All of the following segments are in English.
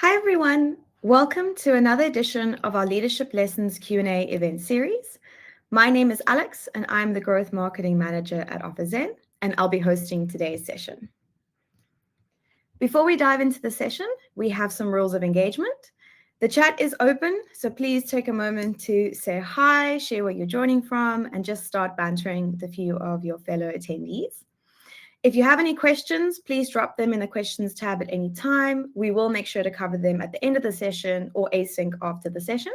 Hi everyone, welcome to another edition of our Leadership Lessons Q&A event series. My name is Alex and I'm the Growth Marketing Manager at OfferZen, and I'll be hosting today's session. Before we dive into the session, we have some rules of engagement. The chat is open, so please take a moment to say hi, share where you're joining from, and just start bantering with a few of your fellow attendees. If you have any questions, please drop them in the questions tab at any time. We will make sure to cover them at the end of the session or async after the session.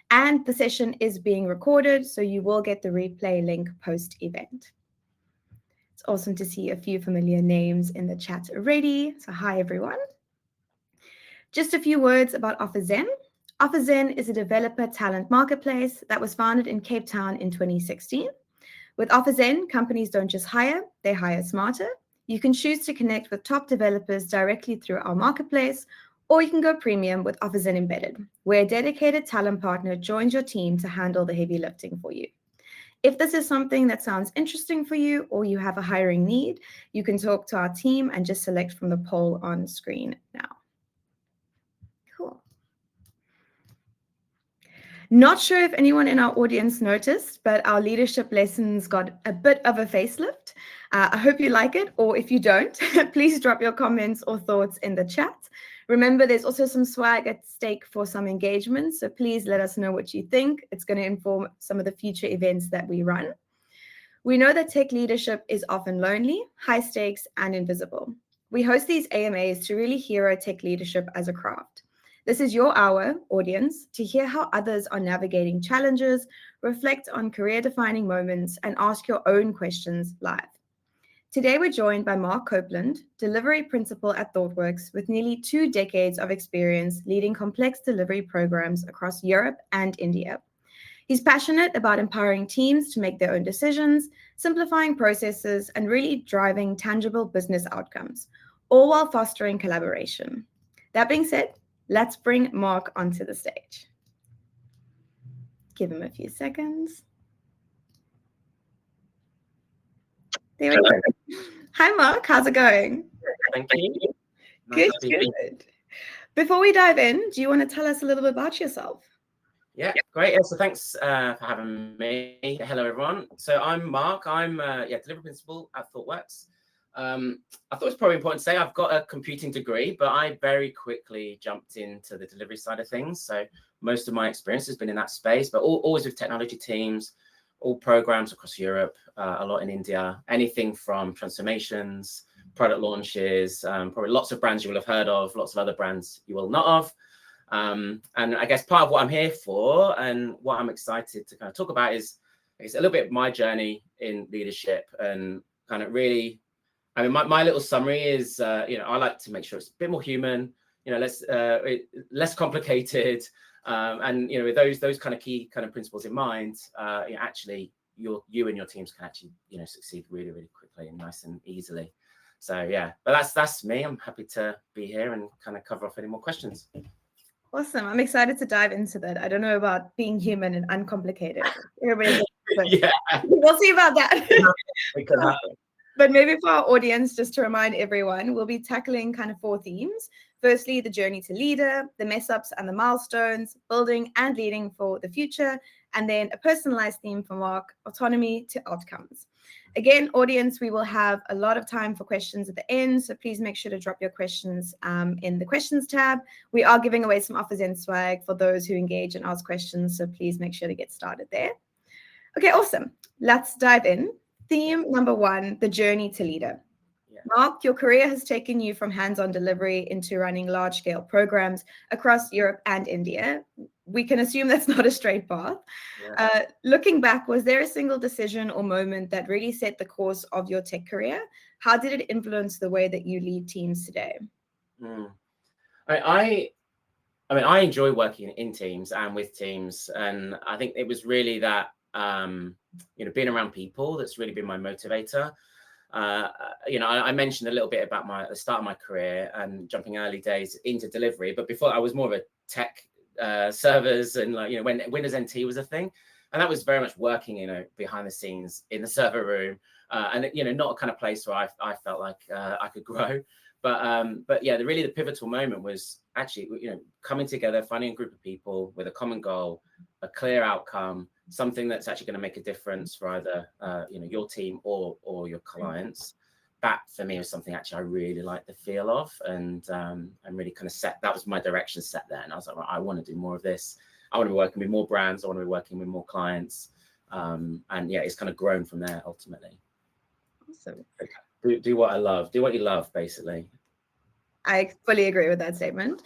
And the session is being recorded, so you will get the replay link post-event. It's awesome to see a few familiar names in the chat already. So hi, everyone. Just a few words about OfferZen. OfferZen is a developer talent marketplace that was founded in Cape Town in 2016. With OfferZen, companies don't just hire, they hire smarter. You can choose to connect with top developers directly through our marketplace, or you can go premium with OfferZen Embedded, where a dedicated talent partner joins your team to handle the heavy lifting for you. If this is something that sounds interesting for you or you have a hiring need, you can talk to our team and just select from the poll on screen now. Cool. Not sure if anyone in our audience noticed, but our leadership lessons got a bit of a facelift. I hope you like it, or if you don't, please drop your comments or thoughts in the chat. Remember, there's also some swag at stake for some engagement, so please let us know what you think. It's going to inform some of the future events that we run. We know that tech leadership is often lonely, high stakes, and invisible. We host these AMAs to really hero tech leadership as a craft. This is your hour, audience, to hear how others are navigating challenges, reflect on career-defining moments, and ask your own questions live. Today, we're joined by Mark Copeland, delivery principal at Thoughtworks, with nearly 2 decades of experience leading complex delivery programs across Europe and India. He's passionate about empowering teams to make their own decisions, simplifying processes, and really driving tangible business outcomes, all while fostering collaboration. That being said, let's bring Mark onto the stage. Give him a few seconds. There we go. Hi, Mark. How's it going? Thank you. Good, good. Before we dive in, do you want to tell us a little bit about yourself? Yeah, great. So thanks for having me. Hello, everyone. So I'm Mark. I'm delivery principal at Thoughtworks. I thought it was probably important to say I've got a computing degree, but I very quickly jumped into the delivery side of things. So most of my experience has been in that space, but always with technology teams, all programs across Europe, a lot in India, anything from transformations, product launches, probably lots of brands you will have heard of, lots of other brands you will not have. And I guess part of what I'm here for and what I'm excited to kind of talk about is a little bit of my journey in leadership and kind of really, I mean, my little summary is, I like to make sure it's a bit more human, less complicated. And, with those kind of key kind of principles in mind, actually you and your teams can actually, succeed really, really quickly and nice and easily. So, yeah, but that's me. I'm happy to be here and kind of cover off any more questions. Awesome. I'm excited to dive into that. I don't know about being human and uncomplicated. Yeah. We'll see about that. It could happen. But maybe for our audience, just to remind everyone, we'll be tackling kind of 4 themes. Firstly, the journey to leader, the mess ups and the milestones, building and leading for the future, and then a personalized theme for Mark, autonomy to outcomes. Again, audience, we will have a lot of time for questions at the end, so please make sure to drop your questions in the questions tab. We are giving away some OfferZen swag for those who engage and ask questions, so please make sure to get started there. Okay, awesome. Let's dive in. Theme number 1, the journey to leader. Yeah. Mark, your career has taken you from hands-on delivery into running large-scale programs across Europe and India. We can assume that's not a straight path. Yeah. Looking back, was there a single decision or moment that really set the course of your tech career? How did it influence the way that you lead teams today? I enjoy working in teams and with teams, and I think it was really that being around people that's really been my motivator. I mentioned a little bit about the start of my career and jumping early days into delivery, but before I was more of a tech servers and when Windows NT was a thing, and that was very much working behind the scenes in the server room, and not a kind of place where I felt like I could grow. But yeah, really the pivotal moment was actually, coming together, finding a group of people with a common goal, a clear outcome, something that's actually going to make a difference for either your team or your clients. That for me was something actually I really liked the feel of, and really kind of that was my direction set there. And I was like, right, I want to do more of this. I want to be working with more brands. I want to be working with more clients. And yeah, it's kind of grown from there ultimately. Awesome. Do what I love. Do what you love, basically. I fully agree with that statement.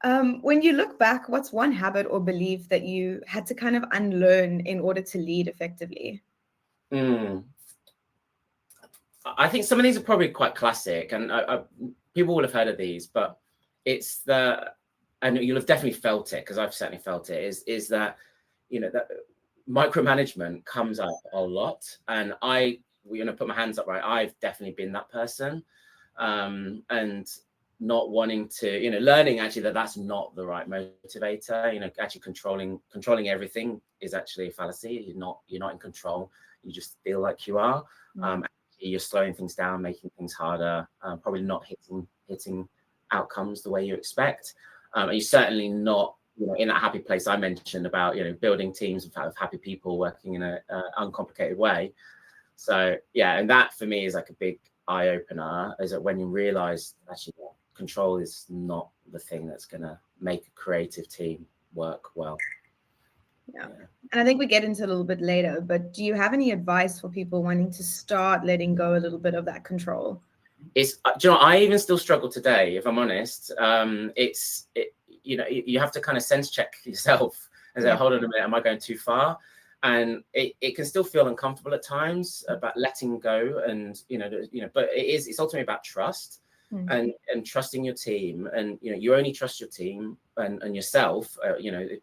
When you look back, what's one habit or belief that you had to kind of unlearn in order to lead effectively? I think some of these are probably quite classic, and people will have heard of these, but it's and you'll have definitely felt it, because I've certainly felt it, is that, that micromanagement comes up a lot. And I put my hands up, right? I've definitely been that person, and not wanting to, learning actually that's not the right motivator. Actually controlling everything is actually a fallacy. You're not in control. You just feel like you are. You're slowing things down, making things harder, probably not hitting outcomes the way you expect. And you're certainly not, in that happy place I mentioned about, building teams of happy people working in an uncomplicated way. So yeah, and that for me is like a big eye opener, is that when you realize actually control is not the thing that's going to make a creative team work well. Yeah. And I think we get into it a little bit later, but do you have any advice for people wanting to start letting go a little bit of that control? I even still struggle today, if I'm honest. You have to kind of sense check yourself and say, hold on a minute, am I going too far? And it can still feel uncomfortable at times about letting go, and but it's ultimately about trust. And trusting your team, and you only trust your team and yourself,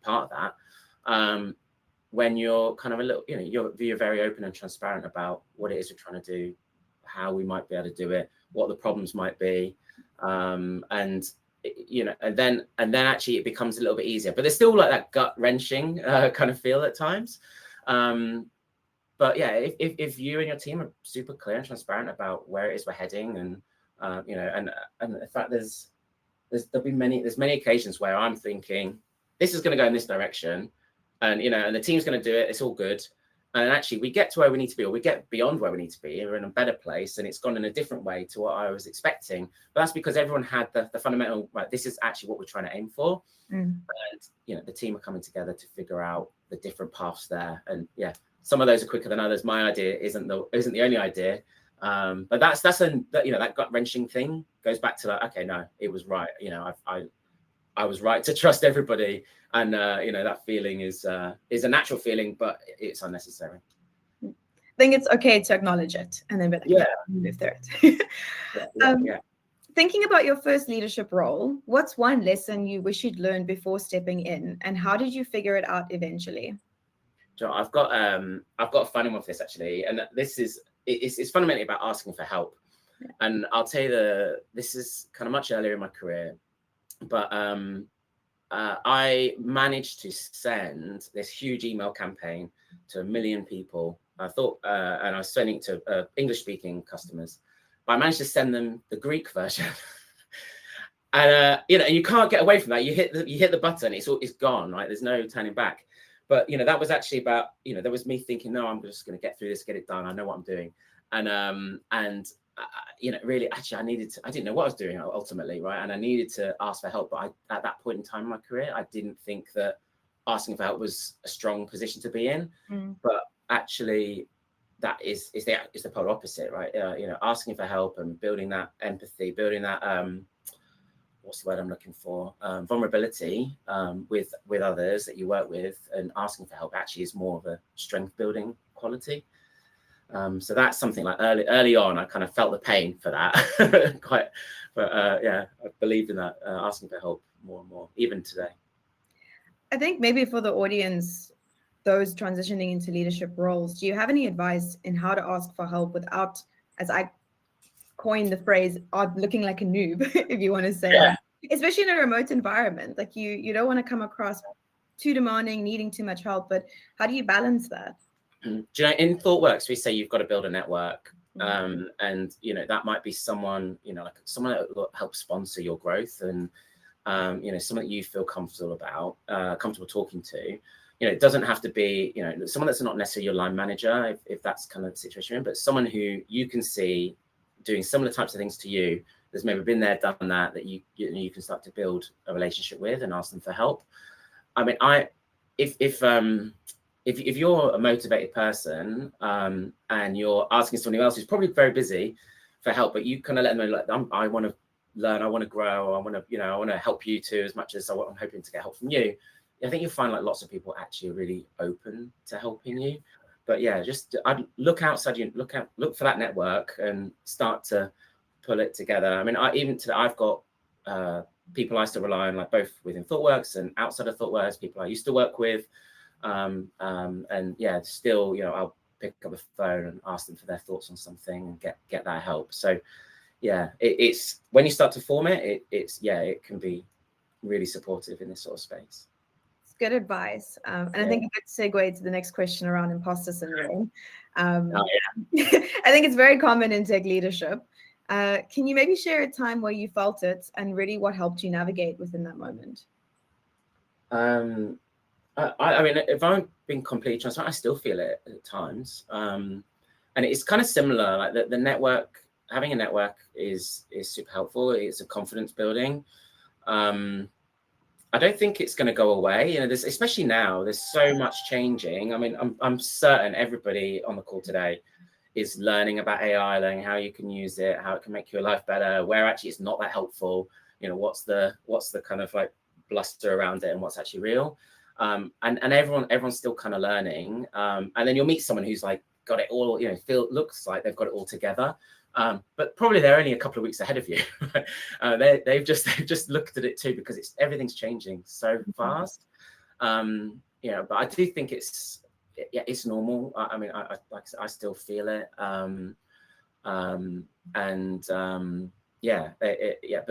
part of that. When you're kind of a little, you're very open and transparent about what it is we're trying to do, how we might be able to do it, what the problems might be, and then actually it becomes a little bit easier. But there's still like that gut wrenching kind of feel at times. But yeah, if you and your team are super clear and transparent about where it is we're heading, and and in fact there's many occasions where I'm thinking this is going to go in this direction, and and the team's going to do it, it's all good, and actually we get to where we need to be, or we get beyond where we need to be, we're in a better place, and it's gone in a different way to what I was expecting. But that's because everyone had the fundamental, right, this is actually what we're trying to aim for. And the team are coming together to figure out the different paths there. And yeah, some of those are quicker than others. My idea isn't the only idea. But that's that gut wrenching thing goes back to like, okay, no, it was right. I was right to trust everybody, and that feeling is a natural feeling, but it's unnecessary. I think it's okay to acknowledge it, and then be like, move through it. Thinking about your first leadership role, what's one lesson you wish you'd learned before stepping in, and how did you figure it out eventually? So I've got a funny one with this actually, and it's fundamentally about asking for help. And I'll tell you this is kind of much earlier in my career, but I managed to send this huge email campaign to 1 million people. I thought, and I was sending it to English-speaking customers, but I managed to send them the Greek version. And you can't get away from that. You hit the button, it's gone, right? There's no turning back. But that was actually about, that was me thinking, no, I'm just going to get through this, get it done. I know what I'm doing, and really, actually, I didn't know what I was doing ultimately, right? And I needed to ask for help. But at that point in time in my career, I didn't think that asking for help was a strong position to be in. But actually, that is the polar opposite, right? Asking for help and building that empathy, building that what's the word I'm looking for? Vulnerability with others that you work with, and asking for help actually is more of a strength building quality. So that's something like early on, I kind of felt the pain for that quite, but I believed in that, asking for help more and more, even today. I think maybe for the audience, those transitioning into leadership roles, do you have any advice in how to ask for help without, as I coined the phrase, looking like a noob, if you want to say that, especially in a remote environment? Like you don't want to come across too demanding, needing too much help, but how do you balance that? Do you know, in Thoughtworks, we say you've got to build a network. And that might be someone, like someone that will help sponsor your growth, and someone that you feel comfortable talking to. It doesn't have to be, someone that's not necessarily your line manager, if that's kind of the situation, but someone who you can see doing similar types of things to you, that's maybe been there, done that you can start to build a relationship with and ask them for help. I mean, if you're a motivated person and you're asking someone else who's probably very busy for help, but you kind of let them know, like, I want to learn, I want to grow, I want to help you too, as much as I'm hoping to get help from you. I think you'll find like lots of people actually are really open to helping you. But yeah, just I'd look outside you, look for that network and start to pull it together. I mean, even today, I've got people I still rely on, like both within Thoughtworks and outside of Thoughtworks, people I used to work with. And yeah, still, I'll pick up the phone and ask them for their thoughts on something and get that help. So yeah, it's when you start to form it can be really supportive in this sort of space. Good advice. And I think a good segue to the next question around imposter syndrome. I think it's very common in tech leadership. Can you maybe share a time where you felt it and really what helped you navigate within that moment? I mean, if I'm being completely transparent, I still feel it at times. And it's kind of similar, like the network, having a network is super helpful. It's a confidence building. I don't think it's going to go away. Especially now, there's so much changing. I mean, I'm certain everybody on the call today is learning about AI, learning how you can use it, how it can make your life better, where actually it's not that helpful. What's the kind of like bluster around it and what's actually real. And everyone's still kind of learning. And then you'll meet someone who's like got it all, looks like they've got it all together. But probably they're only a couple of weeks ahead of you. They've just looked at it too, because everything's changing so fast. But I do think it's normal. I mean, I still feel it. But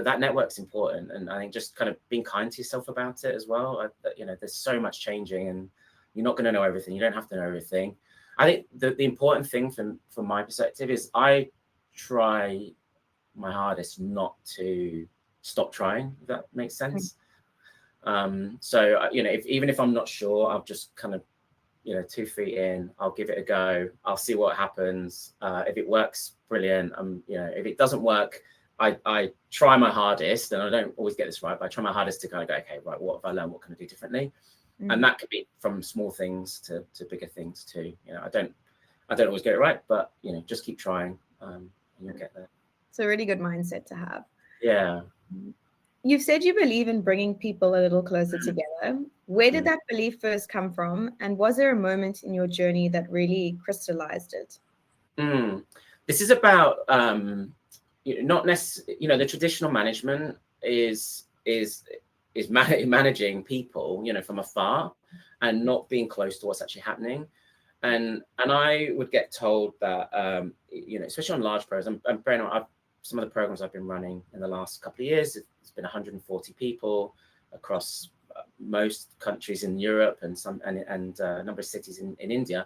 that network's important, and I think just kind of being kind to yourself about it as well. There's so much changing, and you're not going to know everything. You don't have to know everything. I think the important thing from my perspective is I try my hardest not to stop trying, if that makes sense. So even if I'm not sure, I'll just kind of 2 feet in, I'll give it a go, I'll see what happens. If it works, brilliant. If it doesn't work, I try my hardest, and I don't always get this right, but I try my hardest to kind of go, okay, right, what have I learned, what can I do differently? And that could be from small things to bigger things too. I don't always get it right, but just keep trying. And you'll get there. It's a really good mindset to have. Yeah. You've said you believe in bringing people a little closer together. Where did that belief first come from? And was there a moment in your journey that really crystallized it? This is about, not necessarily, the traditional management is managing people, from afar and not being close to what's actually happening. And I would get told that, especially on large programs, some of the programs I've been running in the last couple of years, it's been 140 people across most countries in Europe and a number of cities in India.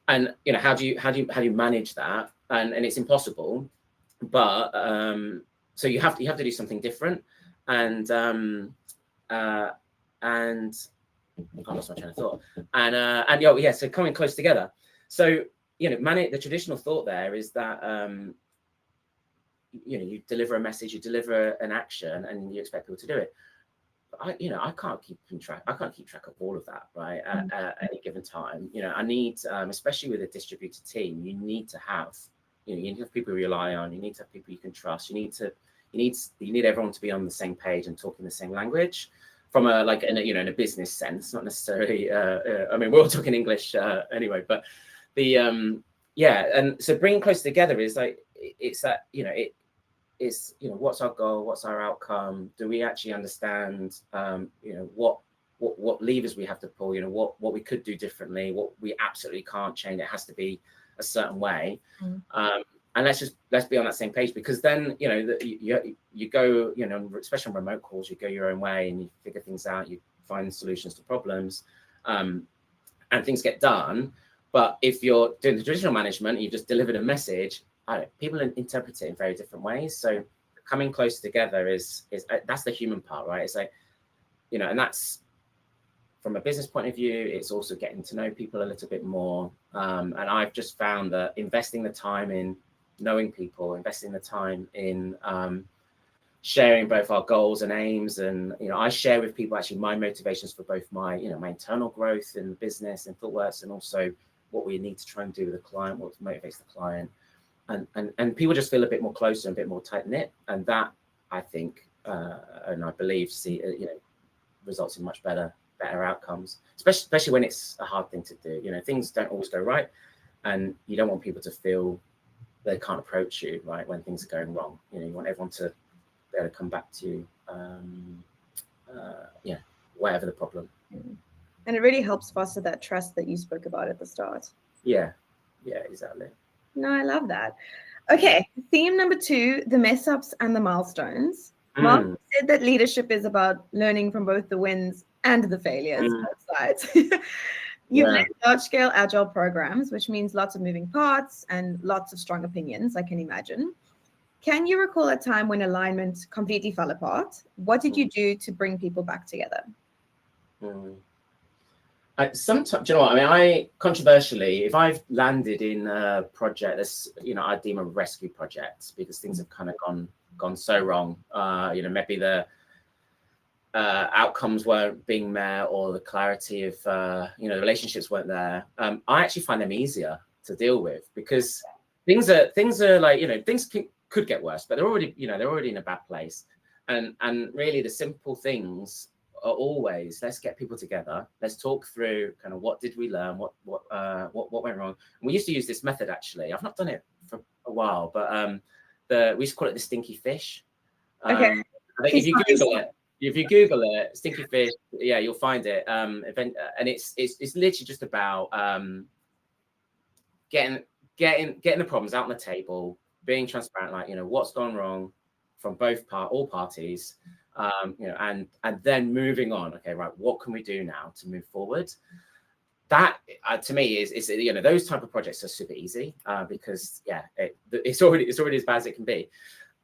And how do you manage that? And it's impossible, but so you have to do something different. And I lost my train of thought. So coming close together. So the traditional thought there is that you deliver a message, you deliver an action, and you expect people to do it. But I can't keep track. I can't keep track of all of that, right? At any given time. I need, especially with a distributed team, you need to have, you need to have people you rely on. You need to have people you can trust. You need everyone to be on the same page and talking the same language. From in a business sense, not necessarily. I mean, we're all talking English anyway. But and so bringing close together is like it's that it's what's our goal, what's our outcome? Do we actually understand what levers we have to pull? What we could do differently, what we absolutely can't change. It has to be a certain way. And let's be on that same page, because then you go, especially on remote calls, you go your own way and you figure things out, you find solutions to problems, and things get done. But if you're doing the traditional management, you've just delivered a message, people interpret it in very different ways. So coming close together is that's the human part, right? It's like, you know, and that's from a business point of view. It's also getting to know people a little bit more. And I've just found that investing the time in knowing people, investing the time in sharing both our goals and aims, and you know, I share with people actually my motivations for both my, you know, my internal growth in the business and Thoughtworks, and also what we need to try and do with the client, what motivates the client. And people just feel a bit more closer and a bit more tight knit, and that I think and I believe you know, results in much better outcomes, especially when it's a hard thing to do. You know, things don't always go right, and you don't want people to feel they can't approach you right when things are going wrong. You know, you want everyone to be able to come back to you, yeah, whatever the problem. And it really helps foster that trust that you spoke about at the start. Yeah, exactly. No, I love that. Okay, theme number 2, the mess ups and the milestones. Mark said that leadership is about learning from both the wins and the failures, both sides. You've led large-scale agile programs, which means lots of moving parts and lots of strong opinions, I can imagine. Can you recall a time when alignment completely fell apart? What did you do to bring people back together? Sometimes, you know what, I mean, controversially, if I've landed in a project that's, you know, I deem a rescue project because things have kind of gone so wrong, you know, maybe the outcomes weren't being met, or the clarity of, you know, the relationships weren't there, I actually find them easier to deal with, because things are like, you know, things could get worse, but they're already in a bad place. And really the simple things are always, let's get people together, let's talk through kind of what did we learn, what went wrong. And we used to use this method, actually. I've not done it for a while, but we used to call it the stinky fish. Okay. I think if you Google it, stinky fish, yeah, you'll find it. And it's literally just about getting the problems out on the table, being transparent, like, you know, what's gone wrong from all parties, you know, and then moving on. Okay, right, what can we do now to move forward? That to me is, you know, those type of projects are super easy because it's already as bad as it can be.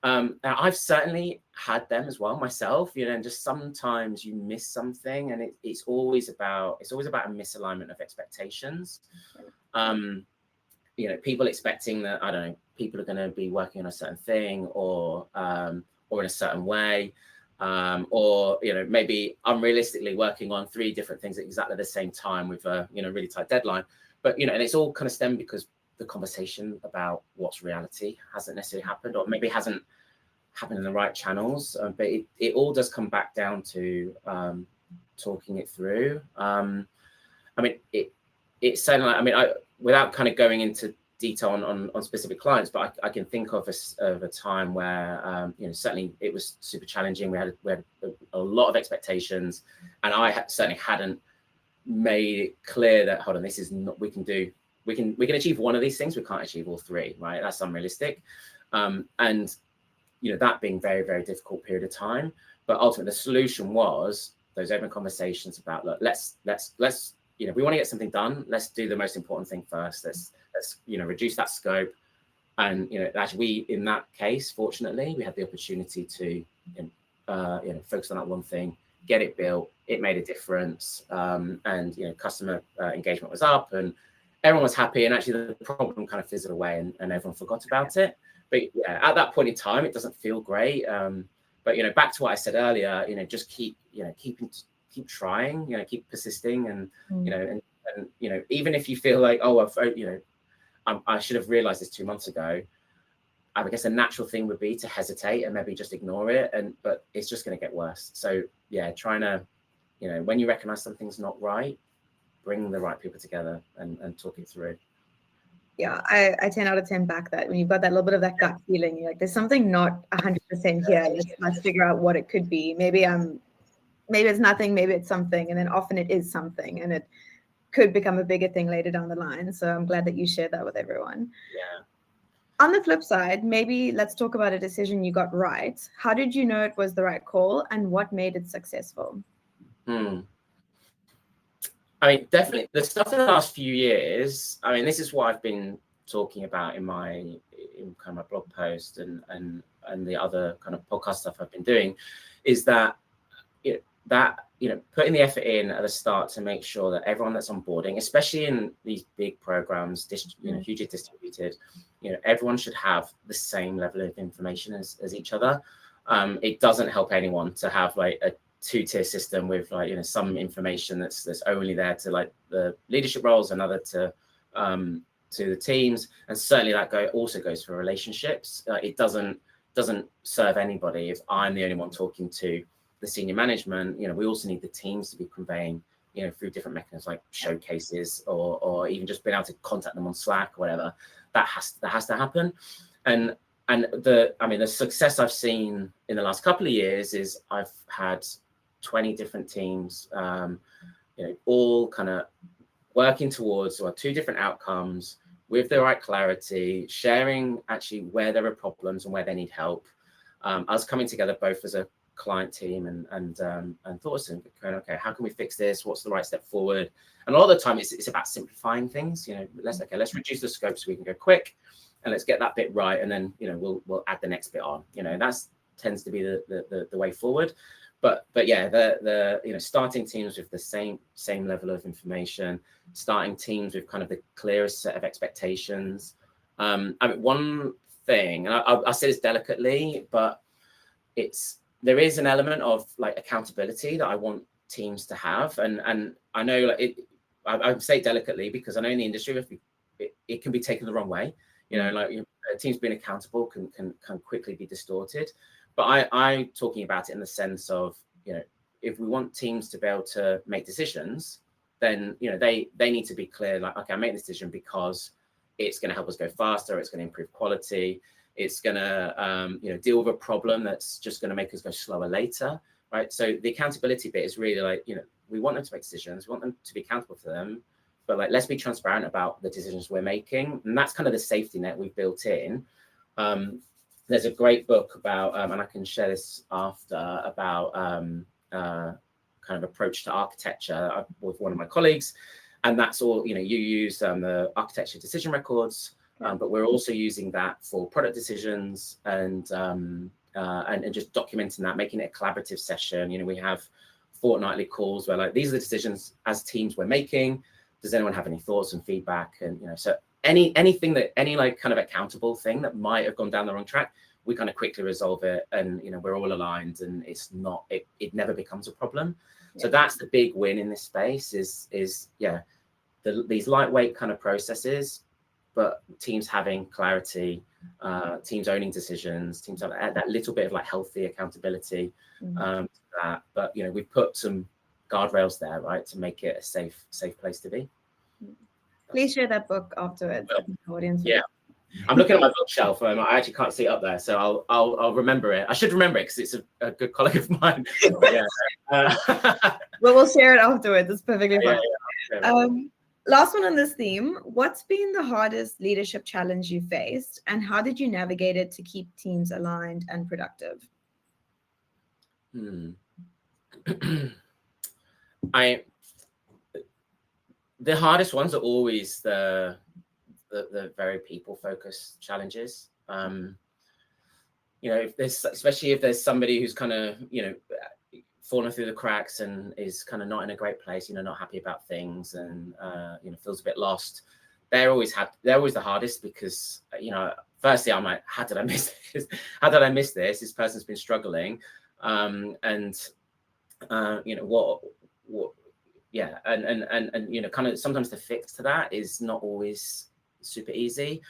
I've certainly had them as well myself, you know, and just sometimes you miss something, and it's always about a misalignment of expectations. You know, people expecting that, I don't know, people are going to be working on a certain thing, or in a certain way, or, you know, maybe unrealistically working on 3 different things at exactly the same time with a, you know, really tight deadline. But, you know, and it's all kind of stemmed because the conversation about what's reality hasn't necessarily happened, or maybe hasn't happened in the right channels. But it all does come back down to talking it through. I mean, it's certainly like, I mean, without kind of going into detail on specific clients, but I can think of a time where, you know, certainly it was super challenging. We had a lot of expectations, and I certainly hadn't made it clear that, hold on, this is not, we can achieve one of these things, we can't achieve all 3, right? That's unrealistic. And, you know, that being very, very difficult period of time. But ultimately the solution was those open conversations about, look, let's, you know, we want to get something done, let's do the most important thing first. Let's, you know, reduce that scope. And, you know, actually in that case, fortunately, we had the opportunity to, you know, focus on that one thing, get it built. It made a difference. And, you know, customer engagement was up, and everyone was happy. And actually the problem kind of fizzled away, and everyone forgot about it. But yeah, at that point in time, it doesn't feel great. But, you know, back to what I said earlier, you know, just keep trying, you know, keep persisting, and, you know, and, you know, even if you feel like, oh, you know, I should have realized this 2 months ago, I guess a natural thing would be to hesitate and maybe just ignore it. But it's just going to get worse. So yeah, trying to, you know, when you recognize something's not right, bring the right people together and talk it through. Yeah, I 10 out of 10 back that. When you've got that little bit of that gut feeling, you're like, there's something not 100% here. Let's figure out what it could be. Maybe it's nothing, maybe it's something. And then often it is something, and it could become a bigger thing later down the line. So I'm glad that you shared that with everyone. Yeah. On the flip side, maybe let's talk about a decision you got right. How did you know it was the right call, and what made it successful? I mean, definitely the stuff in the last few years, I mean, this is what I've been talking about in my in kind of my blog post and the other kind of podcast stuff I've been doing, is that putting the effort in at the start to make sure that everyone that's onboarding, especially in these big programs, hugely distributed, everyone should have the same level of information as each other. It doesn't help anyone to have like a two-tier system with like some information that's only there to like the leadership roles, another to the teams, and certainly that also goes for relationships. It doesn't serve anybody if I'm the only one talking to the senior management. We also need the teams to be conveying through different mechanisms like showcases or even just being able to contact them on Slack or whatever. That has to happen. And the success I've seen in the last couple of years is I've had 20 different teams, all kind of working towards two different outcomes with the right clarity, sharing actually where there are problems and where they need help. Us coming together both as a client team and ThoughtWorks, going, okay, how can we fix this? What's the right step forward? And a lot of the time it's about simplifying things. Let's reduce the scope so we can go quick, and let's get that bit right, and then we'll add the next bit on. That tends to be the way forward. But yeah, the starting teams with the same level of information, starting teams with kind of the clearest set of expectations. One thing, and I'll say this delicately, but there is an element of like accountability that I want teams to have, and I know I say it delicately because I know in the industry it can be taken the wrong way. Teams being accountable can quickly be distorted. But I'm talking about it in the sense of, if we want teams to be able to make decisions, then, they need to be clear, like, okay, I'm making this decision because it's going to help us go faster, it's going to improve quality, it's going to, deal with a problem that's just going to make us go slower later, right? So the accountability bit is really like, we want them to make decisions, we want them to be accountable for them, but like, let's be transparent about the decisions we're making. And that's kind of the safety net we've built in. There's a great book about, and I can share this after, about kind of approach to architecture with one of my colleagues. And that's all, you use the architecture decision records, but we're also using that for product decisions and just documenting that, making it a collaborative session. We have fortnightly calls where like, these are the decisions as teams we're making. Does anyone have any thoughts and feedback? And, so anything any like kind of accountable thing that might have gone down the wrong track, we kind of quickly resolve it, and we're all aligned, and it never becomes a problem. So that's the big win in this space is these lightweight kind of processes, but teams having clarity, teams owning decisions, teams have that little bit of like healthy accountability. But we've put some guardrails there, right, to make it a safe place to be. Please share that book afterwards. Audience. Yeah, I'm looking at my bookshelf. I actually can't see it up there, so I'll remember it. I should remember it because it's a good colleague of mine. Well, we'll share it afterwards. It's perfectly fine. Yeah. Last one on this theme. What's been the hardest leadership challenge you faced, and how did you navigate it to keep teams aligned and productive? The hardest ones are always the very people-focused challenges. Especially if there's somebody who's kind of fallen through the cracks and is kind of not in a great place, not happy about things, and feels a bit lost. They're always the hardest because firstly I'm like, how did I miss this? How did I miss this? This person's been struggling, and kind of sometimes the fix to that is not always super easy.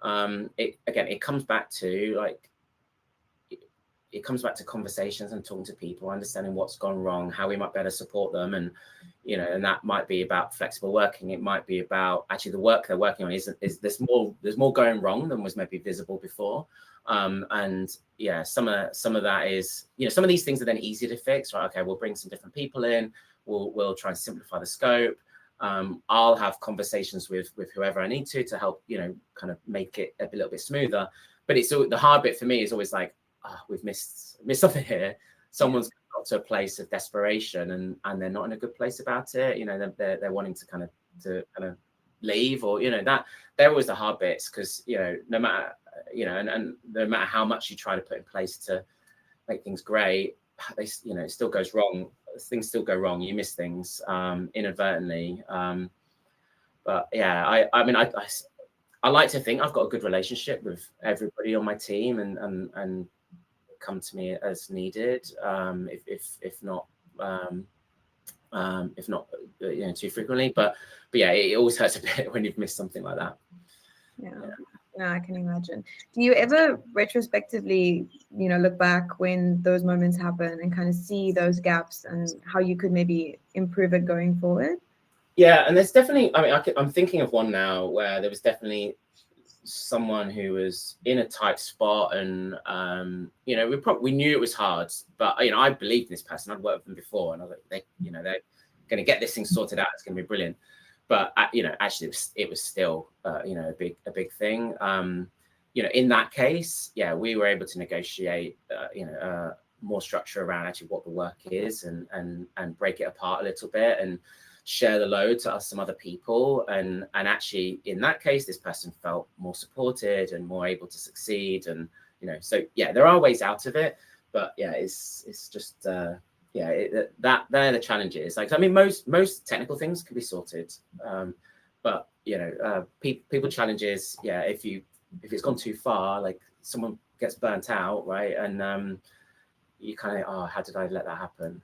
It comes back to conversations and talking to people, understanding what's gone wrong, how we might better support them, and that might be about flexible working. It might be about actually the work they're working on is there's more going wrong than was maybe visible before. Some of that is some of these things are then easy to fix, right? Okay, we'll bring some different people in. We'll try and simplify the scope. I'll have conversations with whoever I need to help, kind of make it a little bit smoother. But it's the hard bit for me is always like, we've missed something here. Someone's got to a place of desperation and they're not in a good place about it. They're wanting to kind of leave, or that they're always the hard bits, because no matter and no matter how much you try to put in place to make things great, it still goes wrong. Things still go wrong. You miss things inadvertently. But yeah, I like to think I've got a good relationship with everybody on my team, and come to me as needed, if not too frequently. But yeah, it always hurts a bit when you've missed something like that. Yeah, I can imagine. Do you ever retrospectively, look back when those moments happen and kind of see those gaps and how you could maybe improve it going forward? Yeah, and there's definitely, I'm thinking of one now where there was definitely someone who was in a tight spot, and we knew it was hard, but I believed in this person. I'd worked with them before, and I was like, they're going to get this thing sorted out. It's going to be brilliant. But actually, it was still a big thing. In that case, yeah, we were able to negotiate more structure around actually what the work is, and break it apart a little bit, and share the load to some other people. And actually, in that case, this person felt more supported and more able to succeed. And so yeah, there are ways out of it, but yeah, it's just they're the challenges. Like, most technical things can be sorted, but people challenges, yeah, if it's gone too far, like someone gets burnt out, right, and you kind of, how did I let that happen?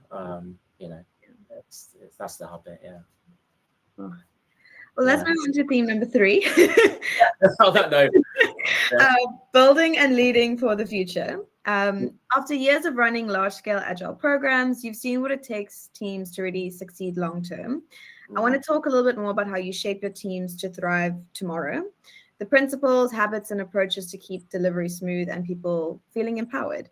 That's the hard bit. Yeah. Well, let's move on to theme number 3. On that note, building and leading for the future. After years of running large-scale agile programs, you've seen what it takes teams to really succeed long-term. I want to talk a little bit more about how you shape your teams to thrive tomorrow, the principles, habits, and approaches to keep delivery smooth and people feeling empowered.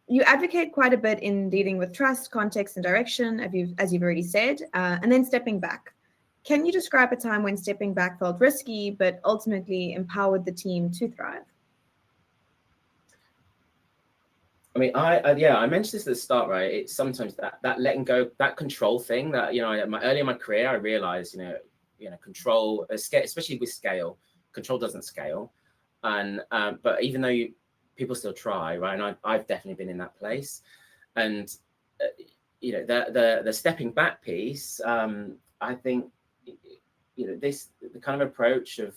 You advocate quite a bit in leading with trust, context, and direction, as you've already said, and then stepping back. Can you describe a time when stepping back felt risky, but ultimately empowered the team to thrive? I mentioned this at the start, right? It's sometimes that letting go, that control thing that, early in my career, I realized, control, especially with scale, control doesn't scale. And, but even though people still try, right? And I've definitely been in that place. And, the stepping back piece, I think, the kind of approach of,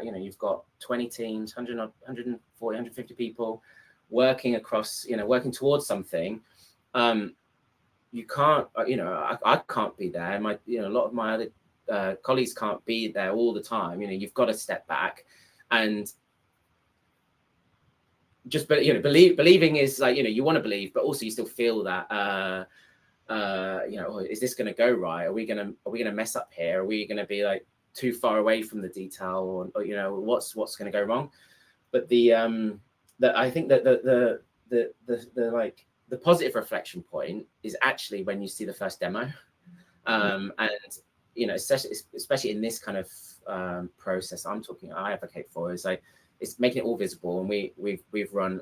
you've got 20 teams, 140, 150 people working across, working towards something. You can't, I can't be there. A lot of my other colleagues can't be there all the time. You've got to step back, and just, believing is like, you want to believe, but also you still feel that, is this going to go right? Are we going to mess up here? Are we going to be like too far away from the detail, or what's going to go wrong? But I think that the positive reflection point is actually when you see the first demo, and especially in this kind of process I advocate for, is like, it's making it all visible. And we've run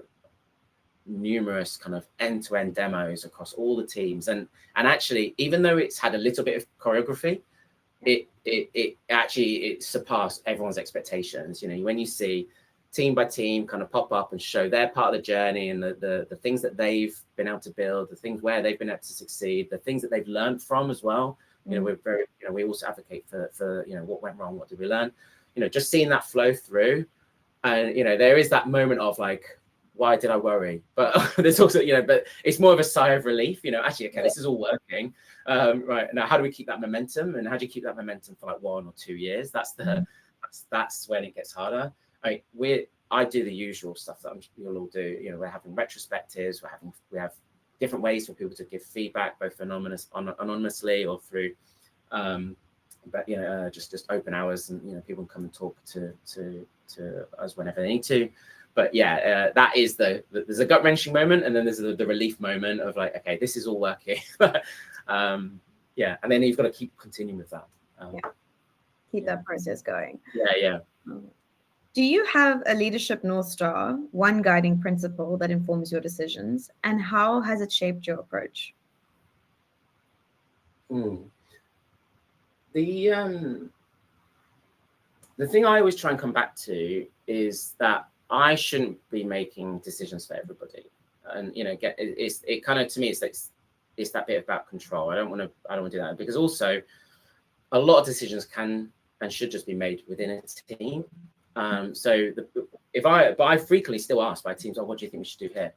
numerous kind of end-to-end demos across all the teams, and actually, even though it's had a little bit of choreography, it actually surpassed everyone's expectations. When you see team by team kind of pop up and show their part of the journey, and the things that they've been able to build, the things where they've been able to succeed, the things that they've learned from as well. We're very, we also advocate for what went wrong, what did we learn, just seeing that flow through. And there is that moment of like, why did I worry? But there's also, but it's more of a sigh of relief, actually, okay, this is all working. Right now, how do we keep that momentum? And how do you keep that momentum for like 1 or 2 years? That's when it gets harder. I do the usual stuff that you'll all do. We're having retrospectives. We have different ways for people to give feedback, both anonymously or through, just open hours, and people can come and talk to us whenever they need to. But yeah, that is there's a gut wrenching moment, and then there's the relief moment of like, okay, this is all working. Yeah, and then you've got to keep continuing with that. Keep that process going. Yeah. Do you have a leadership North Star, one guiding principle that informs your decisions, and how has it shaped your approach? the thing I always try and come back to is that I shouldn't be making decisions for everybody. And, it kind of, to me, it's that bit about control. I don't want to do that, because also a lot of decisions can and should just be made within a team. But I frequently still ask by teams, what do you think we should do here?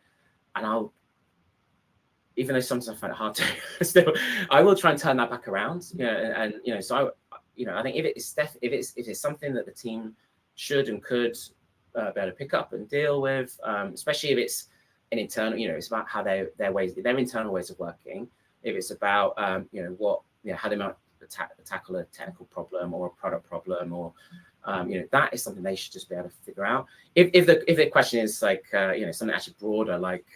And even though sometimes I find it hard to, still, I will try and turn that back around. So I think if it's something that the team should and could be able to pick up and deal with, especially if it's an internal, it's about how their internal ways of working. If it's about how they might tackle a technical problem or a product problem, or that is something they should just be able to figure out. If the question is like something actually broader, like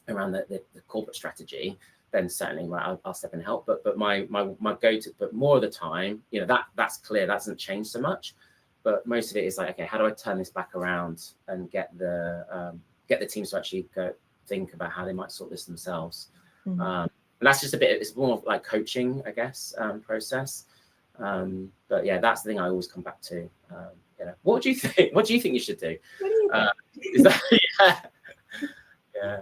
around the corporate strategy, then certainly I'll step in and help. But my go-to, but more of the time, that's clear, that doesn't change so much. But most of it is like, okay, how do I turn this back around and get the teams to actually think about how they might sort this themselves. Mm-hmm. And that's just it's more like coaching, I guess, process. But yeah, that's the thing I always come back to. What do you think? What do you think you should do? What do you think? Is that, yeah.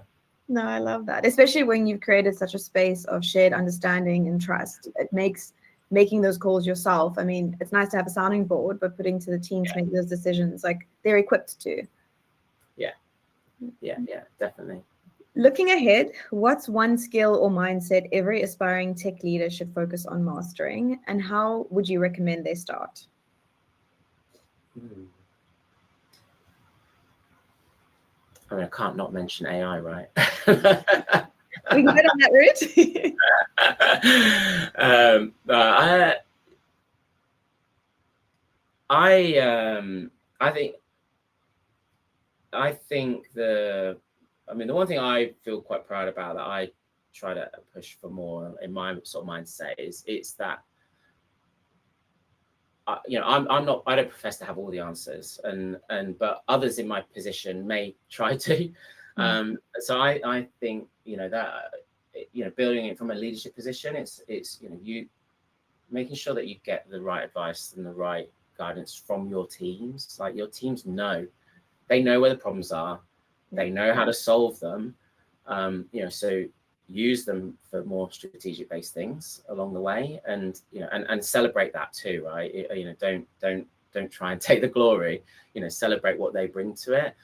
No, I love that, especially when you've created such a space of shared understanding and trust. It makes making those calls yourself. I mean, it's nice to have a sounding board, but putting to the team to make those decisions, like they're equipped to. Yeah, definitely. Looking ahead, what's one skill or mindset every aspiring tech leader should focus on mastering, and how would you recommend they start? I mean, I can't not mention AI, right? We can get on that route. I think the one thing I feel quite proud about, that I try to push for more in my sort of mindset, is it's that I don't profess to have all the answers, but others in my position may try to. So I think that building it from a leadership position, it's you making sure that you get the right advice and the right guidance from your teams. Like, your teams they know where the problems are, they know how to solve them. So use them for more strategic based things along the way, and celebrate that too, right? Don't try and take the glory. Celebrate what they bring to it.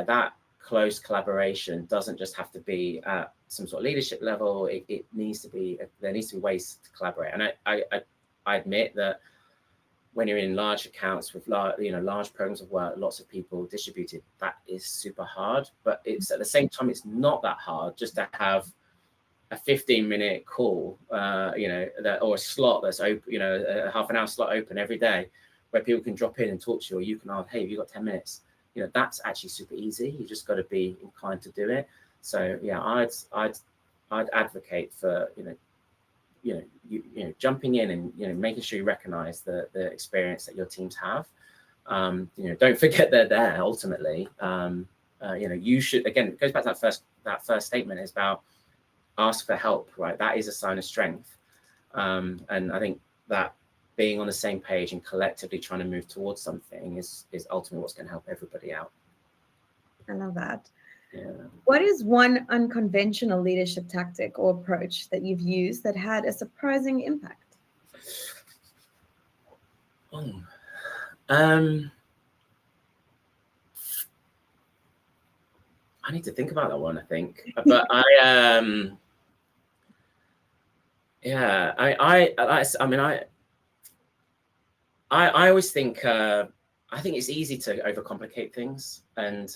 That close collaboration doesn't just have to be at some sort of leadership level. It needs to be, there needs to be ways to collaborate. And I admit that when you're in large accounts with large programs of work, lots of people distributed, that is super hard. But it's at the same time, it's not that hard just to have a 15-minute call, or a slot that's open, a half an hour slot open every day, where people can drop in and talk to you, or you can ask, hey, have you got 10 minutes? That's actually super easy. You just got to be inclined to do it. So yeah, I'd advocate for jumping in and making sure you recognize the experience that your teams have. Don't forget they're there ultimately. You should, again, it goes back to that first statement, is about ask for help, right? That is a sign of strength. And I think that being on the same page and collectively trying to move towards something is ultimately what's going to help everybody out. I love that. Yeah. What is one unconventional leadership tactic or approach that you've used that had a surprising impact? I need to think about that one, I think. But I always think, I think it's easy to overcomplicate things, and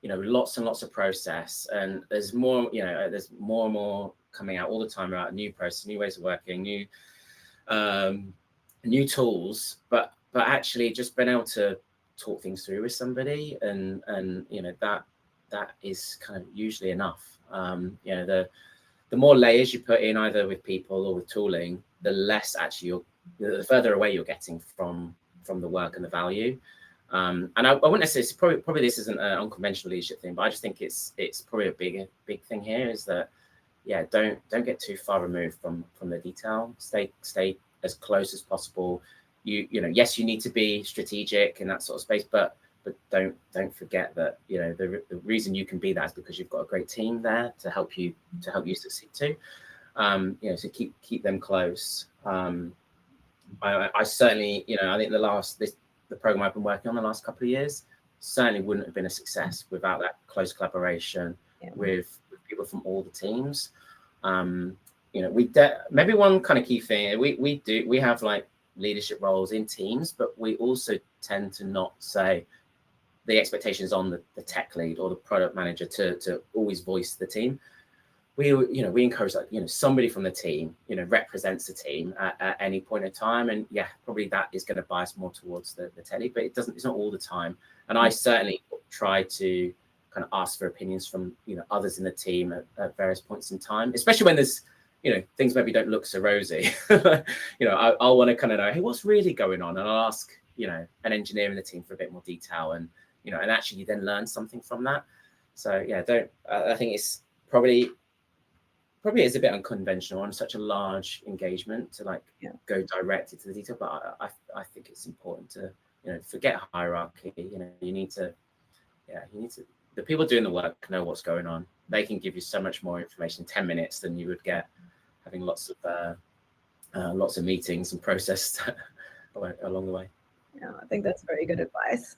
lots and lots of process, and there's more and more coming out all the time about new process, new ways of working, new tools, but actually just being able to talk things through with somebody, and that is kind of usually enough. The more layers you put in, either with people or with tooling, the less actually the further away you're getting from the work and the value. And I wouldn't necessarily, probably this isn't an unconventional leadership thing, but I just think it's probably a big thing here, is that don't get too far removed from the detail. Stay as close as possible. Yes, you need to be strategic in that sort of space, but don't forget that the reason you can be that is because you've got a great team there to help you succeed too. So keep them close. I certainly, I think the program I've been working on the last couple of years certainly wouldn't have been a success without that close collaboration with people from all the teams. Maybe one kind of key thing we have like leadership roles in teams, but we also tend to not say the expectations on the tech lead or the product manager to always voice the team. We encourage that, somebody from the team, represents the team at any point in time. And probably that is going to bias more towards the tech lead, but it's not all the time. And I certainly try to kind of ask for opinions from, others in the team at various points in time, especially when there's, things maybe don't look so rosy. I'll want to kind of know, hey, what's really going on? And I'll ask, an engineer in the team for a bit more detail and actually then learn something from that. So I think it's probably is a bit unconventional on such a large engagement to go direct into the detail, but I think it's important to forget hierarchy. You need to the people doing the work know what's going on. They can give you so much more information in 10 minutes than you would get having lots of meetings and process along the way. Yeah, I think that's very good advice.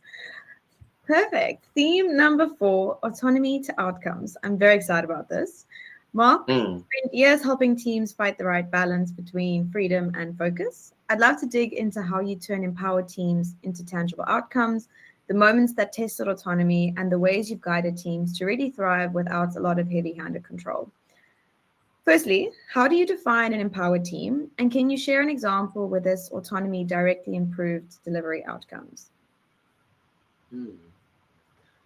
Perfect. Theme number 4, autonomy to outcomes. I'm very excited about this. Mark, spent years helping teams find the right balance between freedom and focus. I'd love to dig into how you turn empowered teams into tangible outcomes, the moments that tested autonomy, and the ways you've guided teams to really thrive without a lot of heavy-handed control. Firstly, how do you define an empowered team? And can you share an example where this autonomy directly improved delivery outcomes?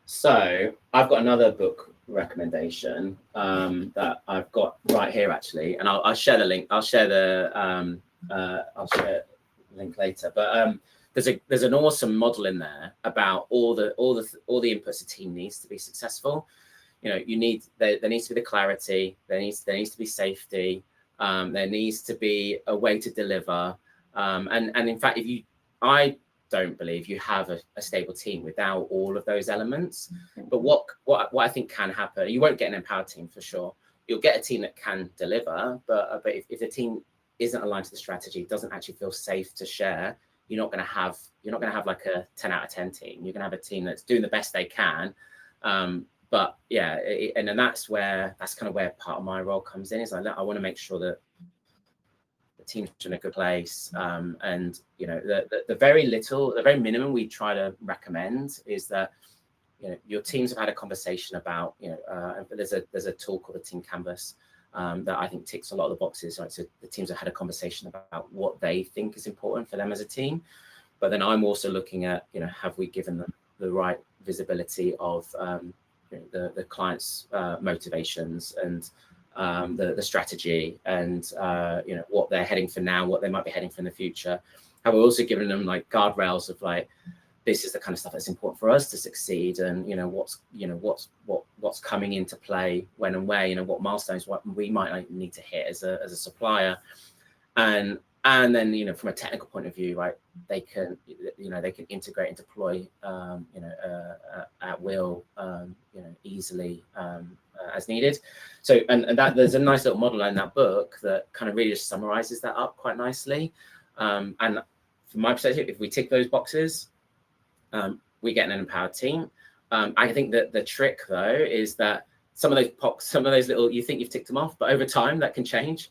So I've got another book recommendation that I've got right here actually, and I'll share the link. I'll share the link later. But there's an awesome model in there about all the inputs a team needs to be successful. There needs to be the clarity. There needs to be safety. There needs to be a way to deliver. And in fact, I don't believe you have a stable team without all of those elements. But what I think can happen, you won't get an empowered team for sure. You'll get a team that can deliver, but if the team isn't aligned to the strategy, doesn't actually feel safe to share, you're not going to have like a 10 out of 10 team. You're going to have a team that's doing the best they can. And then that's kind of where part of my role comes in, is I want to make sure that the team's in a good place. And the very minimum we try to recommend is that your teams have had a conversation about there's a tool called the Team Canvas that I think ticks a lot of the boxes, right? So the teams have had a conversation about what they think is important for them as a team, but then I'm also looking at have we given them the right visibility of the client's motivations and the strategy and what they're heading for now, what they might be heading for in the future. Have we also given them like guardrails of like, this is the kind of stuff that's important for us to succeed, and what's coming into play when and where, what milestones what we might need to hit as a supplier, and then from a technical point of view, right, they can integrate and deploy at will, easily as needed. So and that there's a nice little model in that book that kind of really just summarizes that up quite nicely. And from my perspective, if we tick those boxes, we get an empowered team. I think that the trick though is that some of those little, you think you've ticked them off, but over time that can change,